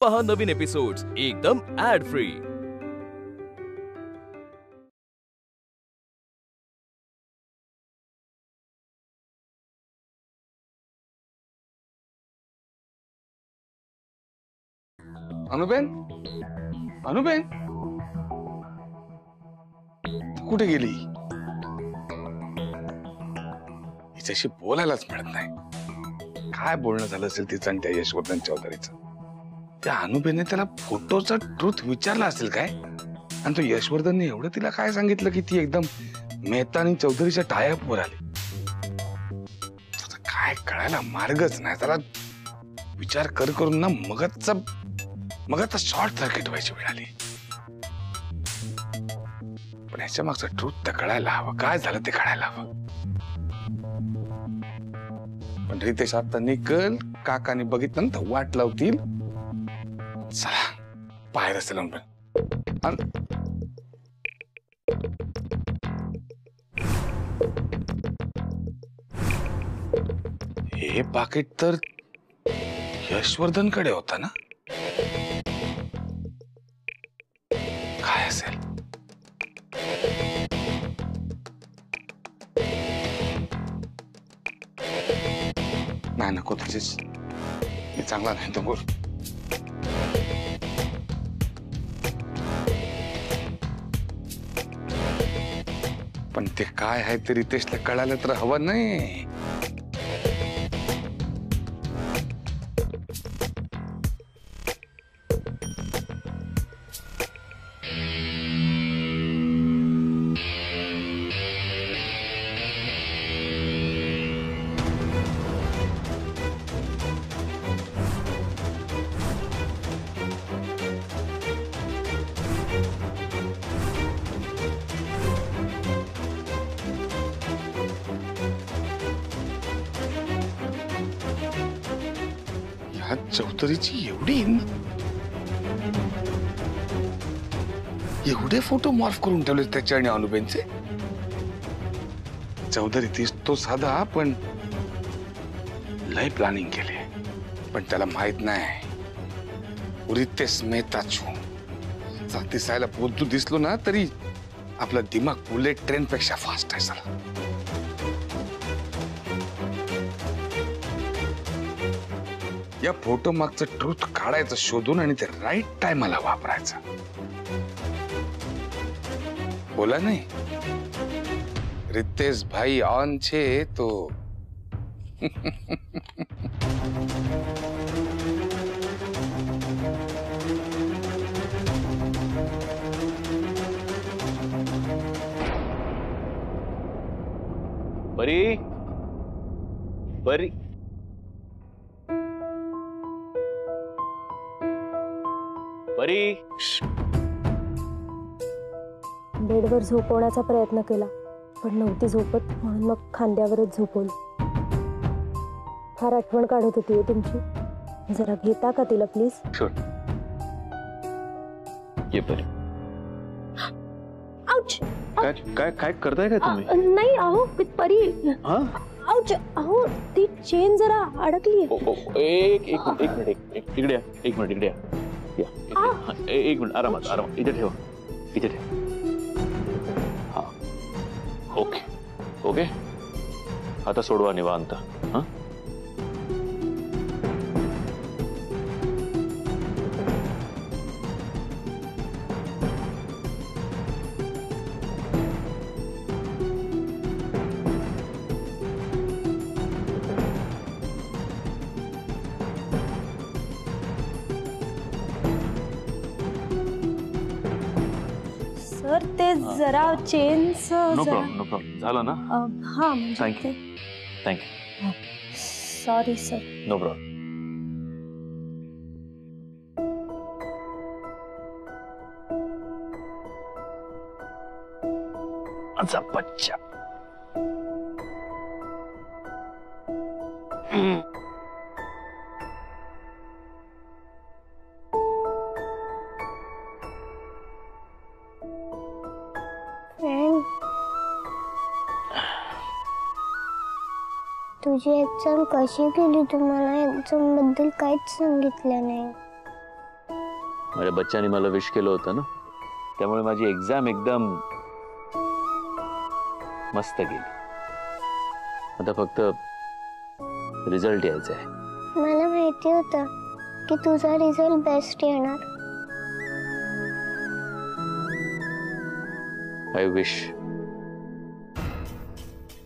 पहा नवीन एपिसोड्स एकदम add free. Anuben, Anuben कुठे गेली? हिच्याशी बोलायलाच मिळत नाही। काय बोलणं झालं असेल तिचं आणि त्या यशवर्धन चौधरीचं? त्या अनुबेनने त्याला फोटोचा ट्रूथ विचारला असेल काय? आणि तो यशवर्धनने एवढं तिला काय सांगितलं की ती एकदम मेहता आणि चौधरीच्या टायअप वर आली? काय कळायला मार्गच नाही त्याला। विचार करून ना मगच शॉर्ट सर्किट व्हायची वेळ आली। पण ह्याच्या मागचं ट्रूथ तर कळायला हवं, काय झालं ते कळायला हवं। पण रितेश आता निकल, काकाने बघितलं ना तर वाट लावतील। चला बाहेर असेल हे पाकिट तर यशवर्धन कडे होता ना? काय असेल? नाही नको तुझीच, मी चांगला नाही तो बोल। पण ते काय आहे ते रितेशला कळायला तर हवं नाही। चौधरीची एवढी हिंमत, एवढे फोटो मॉर्फ करून ठेवले त्याच्या आणि अनुबेनचे। चौधरी तीच तो साधा पण लय प्लॅनिंग केले। पण त्याला माहित नाही रितेश मेहता छू दिसायला बोलतो दिसलो ना तरी आपला दिमाग बुलेट ट्रेन पेक्षा फास्ट आहे साला। या फोटो मागचं ट्रूथ काढायचं शोधून आणि ते राईट टाइमला वापरायचं। बोला नाही रितेश भाई ऑन छे तो परी परी परी बेडवर झोपवण्याचा प्रयत्न केला पण नव्हती झोपत म्हणून मग खांद्यावरच झोपवली। फार आठवण काढत होती तुमची, जरा घेता का तिला प्लीज? शुअर। ये परी। आउच! काय काय करताय का तुम्ही? नाही अहो परी। हां आउच! अहो ती चेन जरा अडकली आहे। एक मिनिट इकडे या, एक मिनिट इकडे या। एक मिनिट आरामात इथे ठेवा, इथे ठेवा। हाँ ओके ओके आता सोडवा निवांत। हाँ सर ते जरा चेन्स नो प्रॉब्लेम झालं ना? हाँ thank you sorry sir. No problem. अच्छा बच्चा तुझी एक्झाम कशी गेली? तुम्हाला एक्झाम बद्दल काहीच सांगितलं नाही। माझ्या बच्चाने मला विश केलं होतं ना, त्यामुळे माझी एक्झाम एकदम मस्त गेली. आता फक्त रिझल्ट यायचा आहे. मला माहिती होतं की तुझा रिझल्ट बेस्ट येणार. I wish.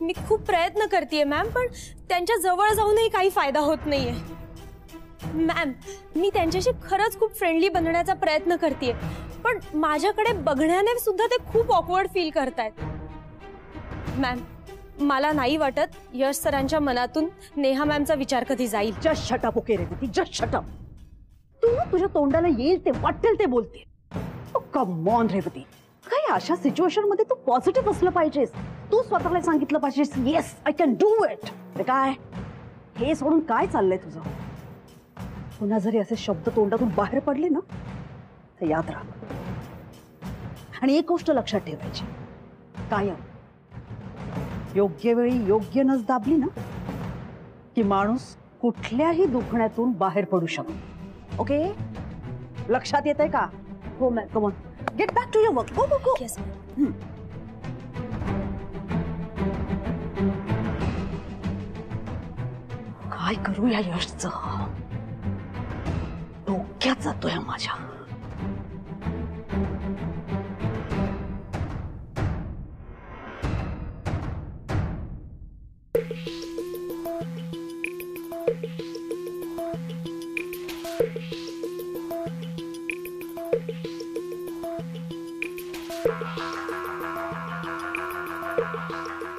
मी खूप प्रयत्न करतेय मॅम, पण त्यांच्या जवळ जाऊनही काही फायदा होत नाहीये. मॅम, मी त्यांच्याशी खरंच खूप फ्रेंडली बनण्याचा प्रयत्न करतेय, पण माझ्याकडे बघण्याने सुद्धा ते खूप ऑकवर्ड फील करतायत. मॅम, मला नाही वाटत यश सरांच्या मनातून नेहा मॅमचा विचार कधी जाईल. Just shut up. Okay Revati, just shut up. तू तुझ्या तोंडाला येईल ते वाटेल ते बोलते. कम ऑन रेवती, काय अशा सिच्युएशन मध्ये तू पॉझिटिव्ह असलं पाहिजेस. तू स्वतःला सांगितलं पाहिजेस, yes I can do it. काय हे सोडून काय चाललंय तुझं? पुन्हा जरी असे शब्द तोंडातून बाहेर पडले ना तर याद राहा. आणि एक गोष्ट लक्षात ठेवायची, कायम योग्य वेळी योग्य नस दाबली ना की माणूस कुठल्याही दुखण्यातून बाहेर पडू शकतो. ओके, लक्षात येतंय का? हो ma'am. Come on, get back to your work. Go go go. Yes. काय करू या यशचं? डोक्यात जातोय माझ्या.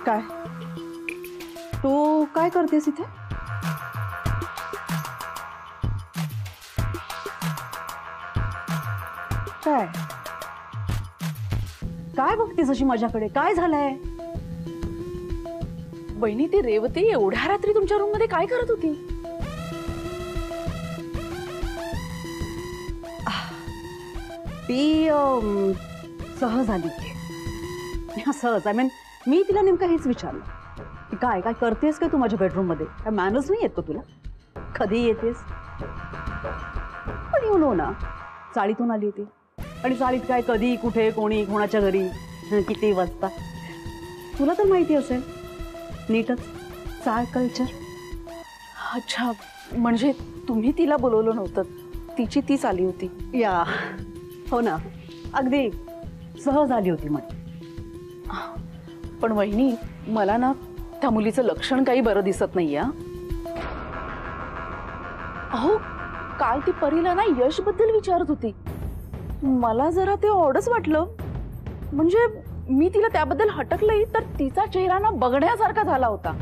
काय तू काय करतेस इथे? काय काय बघतेस अशी माझ्याकडे? काय झालंय? बहिणी, ती रेवती एवढ्या रात्री तुमच्या रूम मध्ये काय करत होती? ती सहज आली की. सहज, आय मीन मी तिला नेमकं हेच विचारलं की काय काय करतेस काय तू माझ्या बेडरूम मध्ये? काय मॅनर्स नाही येत का तुला? कधी येतेस? पण यू नो ना, चाळीतून आली होती. आणि चाळीत काय कधी कुठे कोणी कोणाच्या घरी किती वाजता तुला तर माहिती असेल नीटच. चाळ कल्चर. अच्छा, म्हणजे तुम्ही तिला बोलवलं नव्हतं, तिची तीच आली होती? या हो ना, अगदी सहज आली होती. म्हणजे पण वहिनी, मला ना त्या मुलीचं लक्षण काही बरं दिसत नाहीये. अहो, काल ती परीला ना यश बद्दल विचारत होती. मला जरा ते ऑडच वाटलं. म्हणजे मी तिला त्याबद्दल हटकलंही तर तिचा चेहरा ना बघण्यासारखा झाला होता.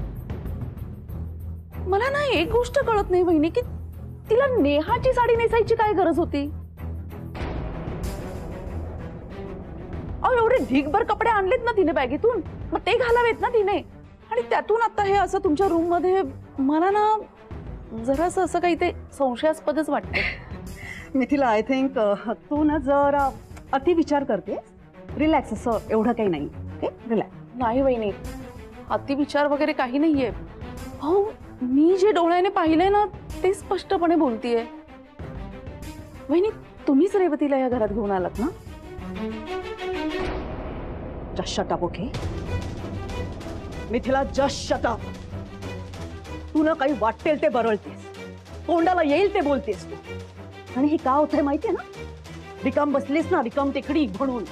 मला ना एक गोष्ट कळत नाही वहिनी, की तिला नेहाची साडी नेसायची काय गरज होती? अहो, एवढे ढीगभर कपडे आणलेत ना तिने बॅगेतून, मग ते घालावेत ना तिने. आणि त्यातून आता हे असं तुमच्या रूम मध्ये, मला ना जरासं असं काही ते संशयास्पदच वाटतं. मिथिला, आय थिंक तू ना जरा अति विचार करते. रिलॅक्स, असं एवढं काही नाही. रिलॅक्स. नाही वहिनी, अति विचार वगैरे काही नाहीये. हो, मी जे डोळ्याने पाहिलंय ना ते स्पष्टपणे बोलतीये. वहिनी, तुम्हीच रेवतीला या घरात घेऊन आलात ना? Just shut up. Okay Mithila, just shut up. तू ना काही वाटेल ते बरळतेस, तोंडाला येईल ते बोलतेस तू. आणि हे का होतंय माहितीये ना? रिकाम बसलीस ना, रिकाम टेकडी म्हणून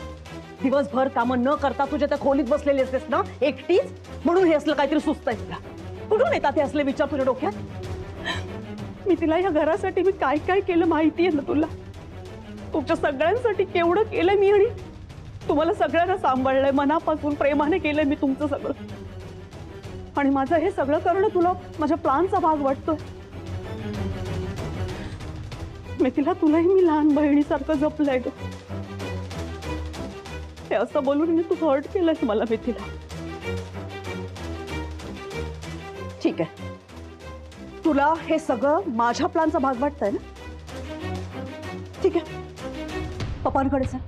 दिवसभर कामं न करता तुझ्या त्या खोलीत बसलेली असतेस ना एकटीच, म्हणून हे असलं काहीतरी सुचतंय तुला. कुठून येतात हे असले विचार तुझ्या डोक्यात? मी तिला या घरासाठी मी काय काय केलं माहितीये ना तुला? तुमच्या सगळ्यांसाठी केवढं केलंय मी. आणि तुम्हाला सगळ्यांना सांभाळलंय, मनापासून प्रेमाने केलंय मी तुमचं सगळं. आणि माझं हे सगळं करणं तुला माझ्या प्लॅनचा भाग वाटतोय. मिथिला, तुलाही मी लहान बहिणीसारखं जपलंय ग. हे असं बोलून मी तू हर्ट केलंस मला मिथिला. ठीक आहे, तुला हे सगळं माझ्या प्लॅनचा भाग वाटतंय ना? ठीक आहे, पप्पांकडे चल.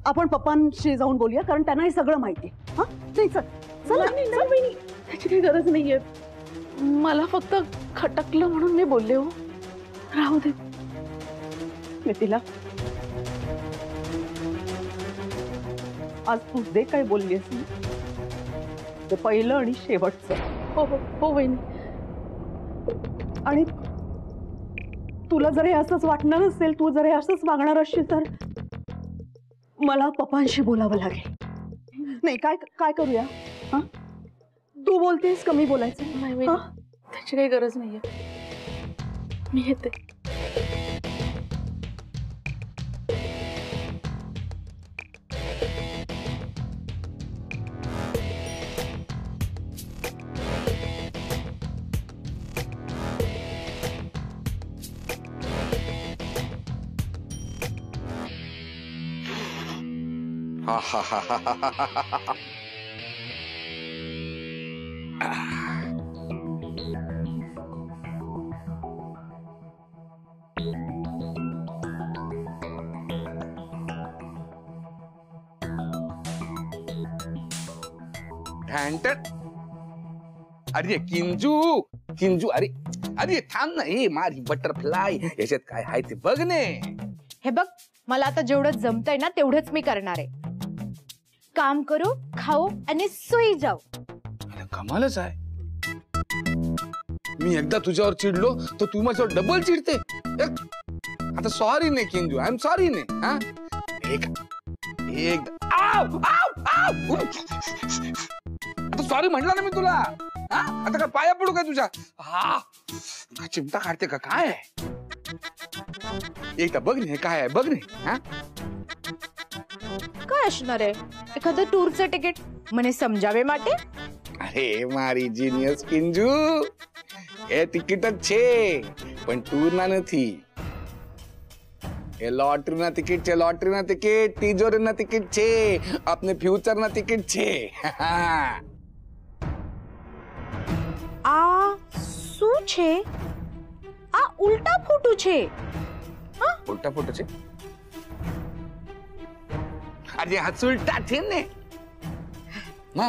आपण पप्पांशी जाऊन बोलूया, कारण त्यांना हे सगळं माहिती आहे. हा, नाही चल चल. त्याची काही गरज नाहीये. मला फक्त खटकलं म्हणून मी बोलले. हो, राहू दे. मिथिला, आज तू जे काय बोललीस ना, ते पहिलं आणि शेवटचं. हो हो हो वहिनी. आणि तुला जर हे असंच वाटणार असेल, तू जर हे असंच वागणार असशील, तर मला पप्पांशी बोलावं लागेल. नाही, काय काय करूया? हा, तू बोलतेस कमी बोलायचं? नाही वहिनी, हा? त्याची काही गरज नाहीये. मी येते. हा हा हा हा हा हा हा. ढॅंटट. अरे किंजू, किंजू, अरे अरे थांब ना, हे माझी बटरफ्लाय, याच्यात काय आहे ते बघ ने. हे बघ, मला आता जेवढं जमतंय ना तेवढंच मी करणार आहे. काम करू, खाऊ आणि सोयी जाऊ. अरे कमालच आहे. मी एकदा तुझ्यावर चिडलो तर तू माझ्यावर डबल चिडते. आता सॉरी नाही किंजू, आय एम सॉरी नाही. हा, एक एक आव आव आव. आता सॉरी म्हटलं ना मी तुला. हा, आता काय पाया पडू काय तुझ्या? हा, काय चिमटा काढते का काय? एकदा बघ नाही काय आहे, बघ नाही. हा, काय असणार आहे? एखादं टूरचं तिकीट મને સમજાવે માટે? અરે મારી જીનિયસ કિંજુ, એ ટિકિટ જ છે પણ ટૂર ના નથી. એ લોટરી ના ટિકિટ છે, લોટરી ના ટિકિટ, તિજોરી ના ટિકિટ છે, આપને ફ્યુચર ના ટિકિટ છે. આ શું છે? આ ઉલટા ફોટો છે. ઉલટા ફોટો છે? અરે આ ઉલટા છે ને. મા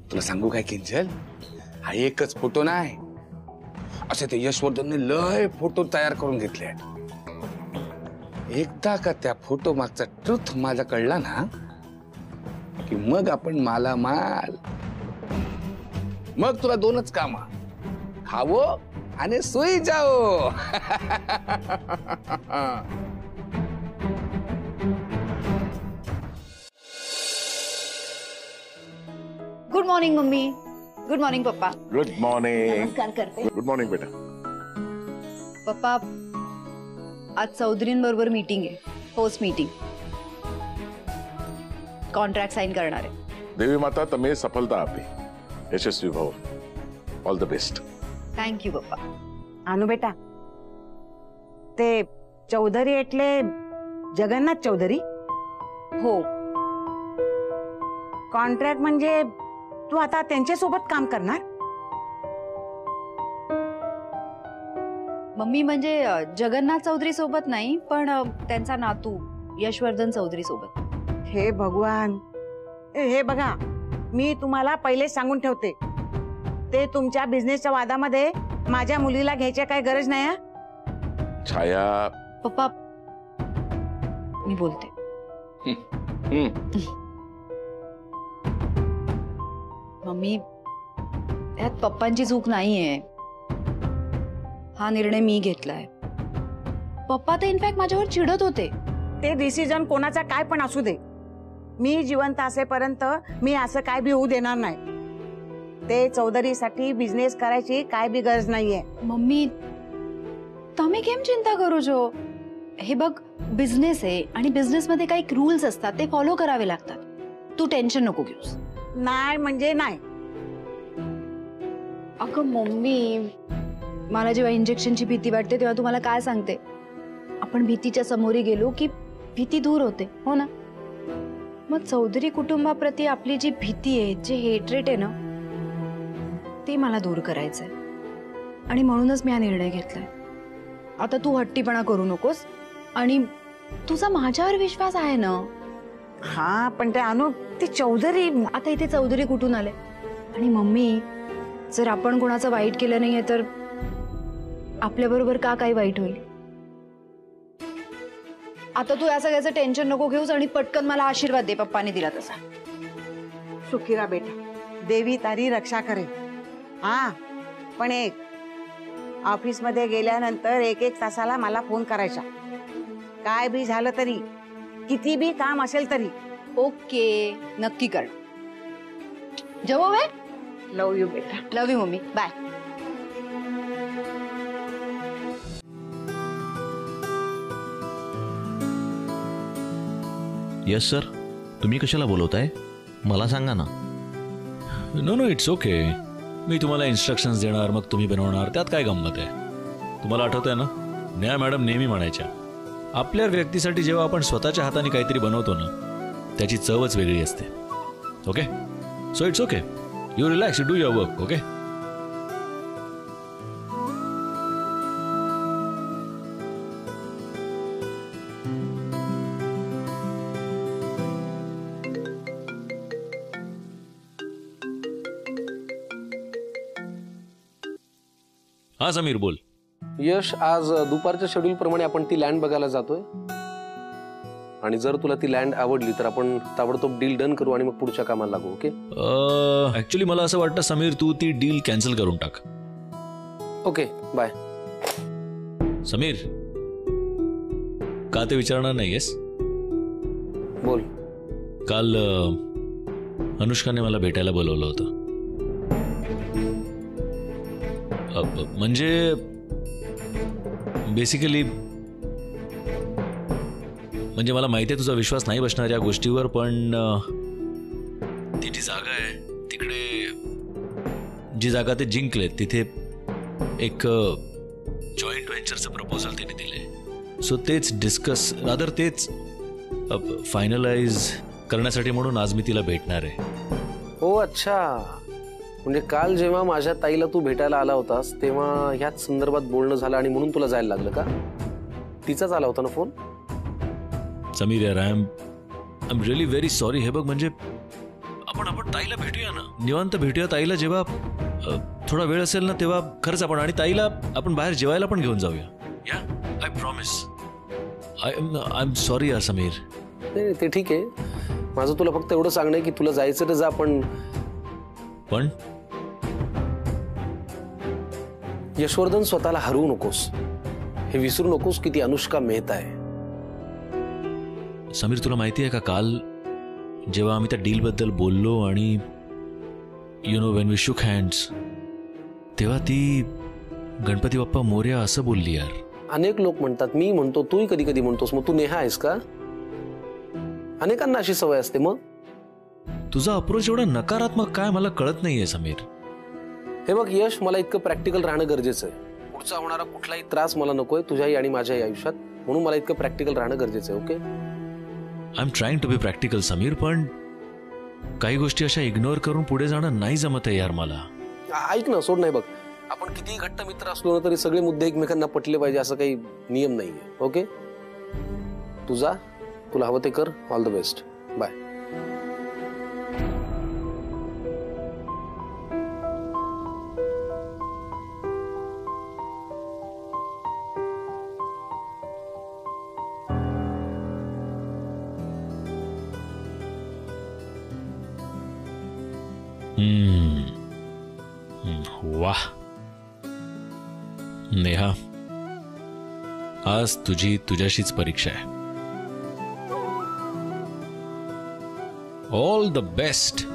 तुला सांगू काय किंजल, हा एकच फोटो नाही, असे ते यशवर्धनने लय फोटो तयार करून घेतले. एकदा का त्या फोटो मागचा ट्रुथ माझा कळला ना की मग आपण मालामाल. मग तुला दोनच काम, खावो आणि सोयी जाओ. Good morning mummy. Good morning papa. Good morning. नमस्कार करते. गुड मॉर्निंग बेटा. पप्पा, आज चौधरींबरोबर मीटिंग आहे, पोस्ट मीटिंग. कॉन्ट्रॅक्ट साइन करणार आहे. देवी माता तमें सफलता आपी, यशस्वी भव. All the best. थँक्यू पप्पा. अनु बेटा, ते चौधरी એટલે जगन्नाथ चौधरी? हो. कॉन्ट्रॅक्ट म्हणजे तू आता त्यांच्या सोबत काम करणार? मम्मी, म्हणजे जगन्नाथ चौधरी सोबत नाही, पण त्यांचा नातू यशवर्धन चौधरी सोबत. हे भगवान, हे बघा, मी तुम्हाला पहिले सांगून ठेवते, ते तुमच्या बिझनेसच्या वादामध्ये माझ्या मुलीला घ्यायची काय गरज नाही. छाया. पप्पा, मी बोलते. मम्मी, यात पप्पांची चूक नाहीये. हा निर्णय मी घेतलाय. पप्पा तर इनफॅक्ट माझ्यावर चिडत होते. ते डिसिजन कोणाचा काय पण असू दे, मी जिवंत असेपर्यंत मी असं काय बी होऊ देणार नाही. ते चौधरीसाठी बिझनेस करायची काय बी गरज नाहीये. मम्मी, तुम्ही केम चिंता करू जो? हे बघ, बिझनेस आहे आणि बिझनेस मध्ये काही रूल्स असतात, ते फॉलो करावे लागतात. तू टेन्शन नको घेऊस. नाही म्हणजे नाही. अगं मम्मी, मला जेव्हा इंजेक्शनची भीती वाटते तेव्हा तुम्हाला काय सांगते, आपण भीतीच्या समोरी गेलो की भीती दूर होते, हो ना? मग चौधरी कुटुंबाप्रती आपली जी भीती आहे, जे हेट्रेट आहे ना, ते मला दूर करायचंय. आणि म्हणूनच मी हा निर्णय घेतलाय. आता तू हट्टीपणा करू नकोस आणि तुझा माझ्यावर विश्वास आहे ना. हा, पण ते अनु, ते चौधरी. आता इथे चौधरी कुठून आले? आणि मम्मी, जर आपण कोणाचं वाईट केलं नाहीये तर आपल्याबरोबर का काही वाईट होईल? आता तू या सगळ्याचं टेन्शन नको घेऊस आणि पटकन मला आशीर्वाद दे पप्पाने दिला तसा. सुखीरा बेटा, देवी तारी रक्षा करेल. हा, पण एक, ऑफिसमध्ये गेल्यानंतर 1-1 तासाला मला फोन करायचा. काय बी झालं तरी, किती बी काम असेल तरी. ओके, नक्की कर. जेवो वे. लव यू बेटा. Love you mummy. Bye. Yes sir, तुम्ही कशाला बोलवताय मला सांगा ना. No no, it's okay. मी तुम्हाला इन्स्ट्रक्शन्स देणार, मग तुम्ही बनवणार, त्यात काय गंमत आहे? तुम्हाला आठवतंय ना, नेहा मॅडम नेहमी म्हणायच्या, आपल्या व्यक्तीसाठी जेव्हा आपण स्वतःच्या हाताने काहीतरी बनवतो ना, त्याची चवच वेगळी असते. Okay, so it's okay, you relax, you do your work. Okay. हा समीर, बोल. यश, आज दुपारच्या शेड्यूल प्रमाणे आपण ती लँड बघायला जातोय आणि जर तुला ती लँड आवडली तर आपण ताबडतोब डील डन करू आणि मग पुढच्या कामाला लागू. ओके. ऍक्च्युली मला असं वाटतं समीर, तू ती डील कॅन्सल करून टाक. Okay, bye. समीर, का ते विचारणार नाहीयेस? बोल. काल अनुष्काने मला भेटायला बोलवलं होतं. म्हणजे बेसिकली, म्हणजे मला माहिती आहे तुझा विश्वास नाही बसणार या गोष्टीवर, पण ती जी जागा आहे तिकडे, जी जागा ते जिंकले, तिथे एक जॉईंट व्हेंचरचं प्रपोजल त्यांनी दिले. सो तेच डिस्कस, रादर तेच फायनलाइज करण्यासाठी म्हणून आज मी तिला भेटणार आहे. हो, अच्छा. म्हणजे काल जेव्हा माझ्या ताईला तू भेटायला आला होतास तेव्हा ह्याच संदर्भात बोलणं झालं आणि म्हणून तुला जायला लागलं का? तिचाच आला होता ना फोन? समीर यार, I am really very sorry. हे बघ, म्हणजे आपण ताईला भेटूया ना, निवांत भेटूया. ताईला जेव्हा थोडा वेळ असेल ना तेव्हा खरंच आपण, आणि ताईला आपण बाहेर जेवायला पण घेऊन जाऊया. या, I promise. I am sorry यार समीर. नाही, ते ठीक आहे. माझं तुला फक्त एवढं सांगणं आहे की तुला जायचं तर जा, पण यशवर्धन, स्वतःला हरवू नकोस. हे विसरू नकोस की ती अनुष्का मेहता आहे. समीर, तुला माहिती आहे का, काल जेव्हा आम्ही त्या डील बद्दल बोललो आणि यु नो व्हेन वी शुक हँड्स, तेव्हा ती गणपती बाप्पा मोरया असं बोलली यार. अनेक लोक म्हणतात, मी म्हणतो, तूही कधी कधी म्हणतोस. मग तू नेहा आहेस का? अनेकांना अशी सवय असते. मग तुझा अप्रोच एवढा नकारात्मक काय मला कळत नाहीये समीर. हे बघ यश, मला इतकं प्रॅक्टिकल राहणं गरजेचं आहे. पुढचा होणारा कुठलाही त्रास मला नकोय तुझ्याही आणि माझ्याही आयुष्यात, म्हणून मला इतकं प्रॅक्टिकल राहणं गरजेचं आहे. Okay. I am trying to be practical Sameer, पण काही गोष्टी अशा इग्नोर करून पुढे जाणं नाही जमत आहे यार मला. ऐक ना, सोड. नाही बघ, आपण कितीही घट्ट मित्र असलो ना तरी सगळे मुद्दे एकमेकांना पटले पाहिजे असं काही नियम नाहीये. ओके, तू जा, तुला हवं ते कर. All the best. बाय. वाह नेहा, आज तुझ्याशीच परीक्षा आहे. All the best.